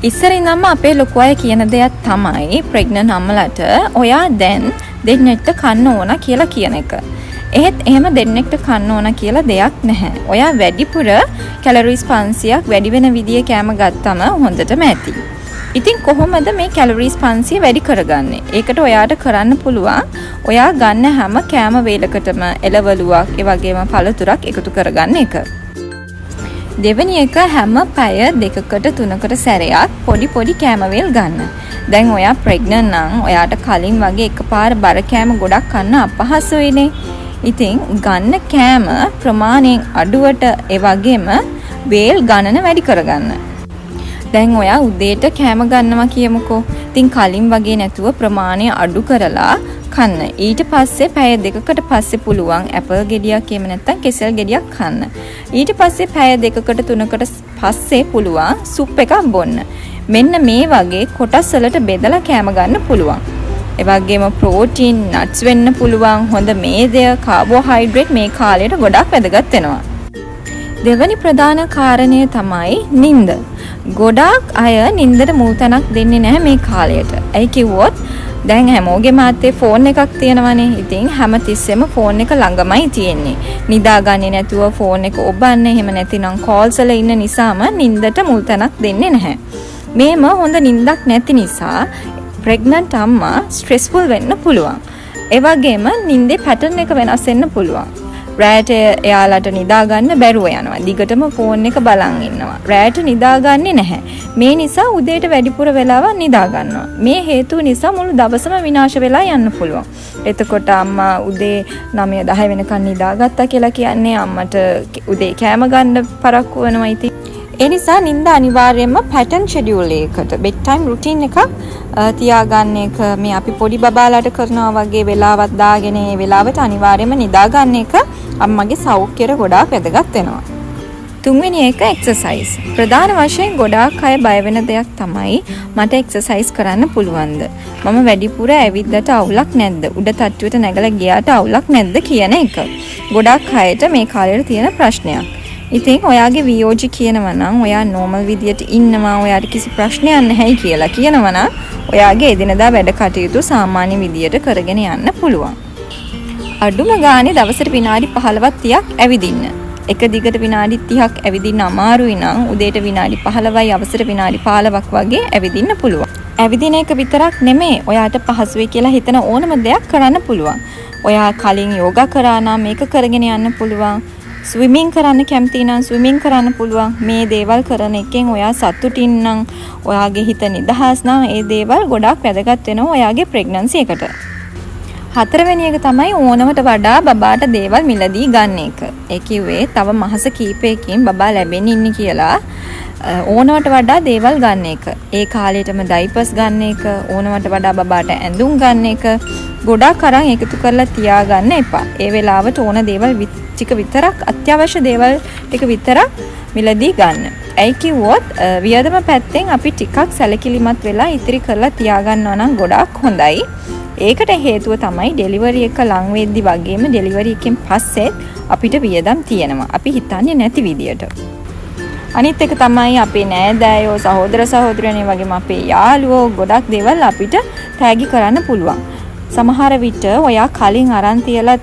ඉස්සර ඉඳන්ම අපේ ලොකු අය කියන දෙයක් තමයි ප්‍රෙග්නන්ට් අම්මලාට ඔයා දැන් දෙන්නෙක්ට කන්න ඕන කියලා කියන එක. එහෙත් එහෙම දෙන්නෙක්ට කන්න ඕන කියලා දෙයක් නැහැ. ඔයා වැඩිපුර කැලරිස් 500ක් වැඩි වෙන විදිය කෑම ගත්තම හොඳටම ඇති. ඉතින් කොහොමද මේ කැලරිස් 500 වැඩි කරගන්නේ? ඒකට ඔයාට කරන්න පුළුවන් ඔයා ගන්න හැම කෑම වේලකටම එළවලුවක් ඒ වගේම පළතුරක් එකතු කරගන්න එක. දෙවෙනි එක හැම පැය දෙකකට තුනකට සැරයක් පොඩි පොඩි කෑම වේල් ගන්න. දැන් ඔයා ප්‍රෙග්නන්ට් නම් ඔයාට කලින් වගේ එකපාර බර කෑම ගොඩක් කන්න අපහසුයිනේ. ඉතින් ගන්න කෑම ප්‍රමාණයෙන් අඩුවට ඒ වගේම වේල් ගණන වැඩි කරගන්න. දැන් ඔයා උදේට කෑම ගන්නවා කියමුකෝ. ඉතින් කලින් වගේ නැතුව ප්‍රමාණය අඩු කරලා කන්න. ඊට පස්සේ පැය දෙකකට පස්සේ පුළුවන් ඇපල් ගෙඩියක් එහෙම නැත්නම් කෙසෙල් ගෙඩියක් කන්න. ඊට පස්සේ පැය දෙකකට තුනකට පස්සේ පුළුවන් සුප් එකක් බොන්න. මෙන්න මේ වගේ කොටස් වලට බෙදලා කෑම ගන්න පුළුවන්. ඒ වගේම ප්‍රෝටීන් නට්ස් වෙන්න පුළුවන්. හොඳ මේදය කාබෝහයිඩ්‍රේට් මේ කාලයට ගොඩක් වැදගත් වෙනවා. දෙවැනි ප්‍රධාන කාරණය තමයි නිින්ද. ගොඩාක් අය නිින්දට මුල් තැනක් දෙන්නේ නැහැ මේ කාලයට. ඇයි කිව්වොත් දැන් හැමෝගේ මාතේ ෆෝන් එකක් තියෙනවනේ. ඉතින් හැමතිස්සෙම ෆෝන් එක ළඟමයි තියෙන්නේ. නිදාගන්නේ නැතුව ෆෝන් එක ඔබන්න එහෙම නැතිනම් කෝල්ස් වල ඉන්න නිසාම නිින්දට මුල් තැනක් දෙන්නේ නැහැ. මේම හොඳ නිින්දක් නැති නිසා ප්‍රෙග්නන්ට් අම්මා ස්ට්‍රෙස්ෆුල් වෙන්න පුළුවන්. ඒ වගේම නිින්දේ පැටර්න් එක වෙනස් වෙන්න පුළුවන්. රෑට එයාලට නිදාගන්න බැරුව යනවා. දිගටම ෆෝන් එක බලන් ඉන්නවා. රෑට නිදාගන්නේ නැහැ. මේ නිසා උදේට වැඩිපුර වෙලාවක් නිදා ගන්නවා. මේ හේතුව නිසා මුළු දවසම විනාශ වෙලා යන්න පුළුවන්. එතකොට අම්මා උදේ 9 10 වෙනකන් නිදාගත්තා කියලා කියන්නේ අම්මට උදේ කෑම ගන්න පරක්කු වෙනවා. ඉතින් ඒ නිසා නිින්ද අනිවාර්යයෙන්ම පැටර්න් ෂෙඩියුල් එකකට බෙඩ් ටයිම් රුටීන් එකක් තියාගන්න එක මේ අපි පොඩි බබාලාට කරනවා වගේ වෙලාවක් දාගෙන ඒ වෙලාවට අනිවාර්යයෙන්ම නිදාගන්න එක අම්මගේ සෞඛ්‍යයට ගොඩාක් වැදගත් වෙනවා. තුන්වෙනි එක එක්සර්සයිස්. ප්‍රධාන වශයෙන් ගොඩාක් අය බය වෙන දෙයක් තමයි මට එක්සර්සයිස් කරන්න පුළුවන්ද? මම වැඩිපුර ඇවිද්දට අවුලක් නැද්ද? උඩ තට්ටුවට නැගලා ගියාට අවුලක් නැද්ද කියන එක. ගොඩාක් අයට මේ කාලේ තියෙන ප්‍රශ්නයක්. ඉතින් ඔයාගේ වියෝජි කියනවා නම් ඔයා නෝමල් විදියට ඉන්නවා ඔයාට කිසි ප්‍රශ්නයක් නැහැයි කියලා කියනවා නම් ඔයාගේ එදිනදා වැඩ කටයුතු සාමාන්‍ය විදියට කරගෙන යන්න පුළුවන්. අඩුම ගානේ දවසට විනාඩි 15ක් 30ක් ඇවිදින්න. එක දිගට විනාඩි 30ක් ඇවිදින්න අමාරුයි නම් උදේට විනාඩි 15යි අවසර විනාඩි 15ක් වගේ ඇවිදින්න පුළුවන්. ඇවිදින එක විතරක් නෙමෙයි ඔයාට පහසුයි කියලා හිතන ඕනම දෙයක් කරන්න පුළුවන්. ඔයා කලින් යෝගා කරා නම් මේක කරගෙන යන්න පුළුවන්. ස්විමින් කරන්න කැමති නම් ස්විමින් කරන්න පුළුවන්. මේ දේවල් කරන එකෙන් ඔයා සතුටින් නම් ඔයාගේ හිත නිදහස් නම් ඒ දේවල් ගොඩාක් වැදගත් වෙනවා ඔයාගේ ප්‍රෙග්නන්සි එකට. හතරවෙනි එක තමයි ඕනමට වඩා බබාට දේවල් මිලදී ගන්න එක. ඒ කිව්වේ තව මාස කීපයකින් බබා ලැබෙන්න ඉන්නේ කියලා ඕනමට වඩා දේවල් ගන්න එක. ඒ කාලේටම ඩයිපර්ස් ගන්න එක, ඕනමට වඩා බබාට ඇඳුම් ගන්න එක ගොඩාක් අරන් එකතු කරලා තියාගන්න එපා. ඒ වෙලාවට ඕන දේවල් ටික විතරක් අත්‍යවශ්‍ය දේවල් ටික විතරක් මිලදී ගන්න. ඇයි කිව්වොත් වියදම පැත්තෙන් අපි ටිකක් සැලකිලිමත් වෙලා ඉතිරි කරලා තියාගන්නවා නම් ගොඩාක් හොඳයි. ඒකට හේතුව තමයි ඩෙලිවරි එක ලං වෙද්දි වගේම ඩෙලිවරි එකෙන් පස්සෙත් අපිට වියදම් තියෙනවා. අපි හිතන්නේ නැති විදියට. අනිත් එක තමයි අපේ නෑදෑයෝ සහෝදර සහෝදරයනේ වගේම අපේ යාළුවෝ ගොඩක් දේවල් අපිට තෑගි කරන්න පුළුවන්. සමහර විට ඔයා කලින් අරන් තියලා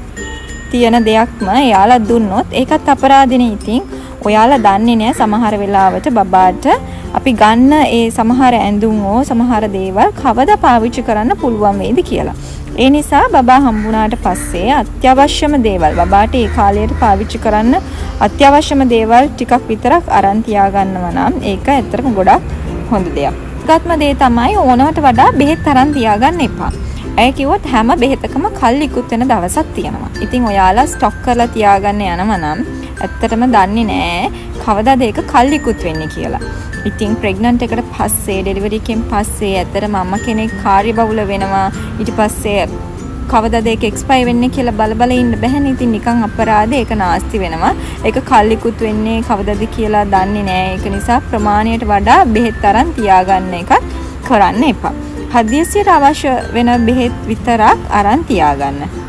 තියෙන දෙයක්ම එයාලා දුන්නොත් ඒකත් අපරාධනේ. ඉතින් ඔයාලා දන්නේ නැහැ සමහර වෙලාවට බබාට අපි ගන්න ඒ සමහර ඇඳුම් ඕ සමහර දේවල් කවදා පාවිච්චි කරන්න පුළුවන් වේද කියලා. ඒ නිසා බබා හම්බුණාට පස්සේ අත්‍යවශ්‍යම දේවල් බබාට ඒ කාලයට පාවිච්චි කරන්න අත්‍යවශ්‍යම දේවල් ටිකක් විතරක් අරන් තියාගන්නවා නම් ඒක ඇත්තටම ගොඩක් හොඳ දෙයක්. ගත්ම දේ තමයි ඕනවට වඩා බෙහෙත් අරන් තියාගන්න එපා. ඇයි කිව්වොත් හැම බෙහෙතකම කල් ඉක්ුත් වෙන දවසක් තියෙනවා. ඉතින් ඔයාලා ස්ටොක් කරලා තියාගන්න යනවා නම් ඇත්තටම දන්නේ නැහැ කවදාද ඒක කල් ඉක්ුත් වෙන්නේ කියලා. ඉතින් ප්‍රෙග්නන්ට් එකට පස්සේ ඩෙලිවරි එකෙන් පස්සේ ඇත්තටම අම්මා කෙනෙක් කාර්යබහුල වෙනවා. ඊට පස්සේ කවදාද ඒක එක්ස්පයර් වෙන්නේ කියලා බල ඉන්න බැහැනේ. ඉතින් නිකන් අපරාධ ඒක නාස්ති වෙනවා. ඒක කල් ඉක්ුත් වෙන්නේ කවදාද කියලා දන්නේ නැහැ. ඒක නිසා ප්‍රමාණයට වඩා බෙහෙත් අරන් තියාගන්න එක කරන්න එපා. හදිසියට අවශ්‍ය වෙන බෙහෙත් විතරක් අරන් තියාගන්න.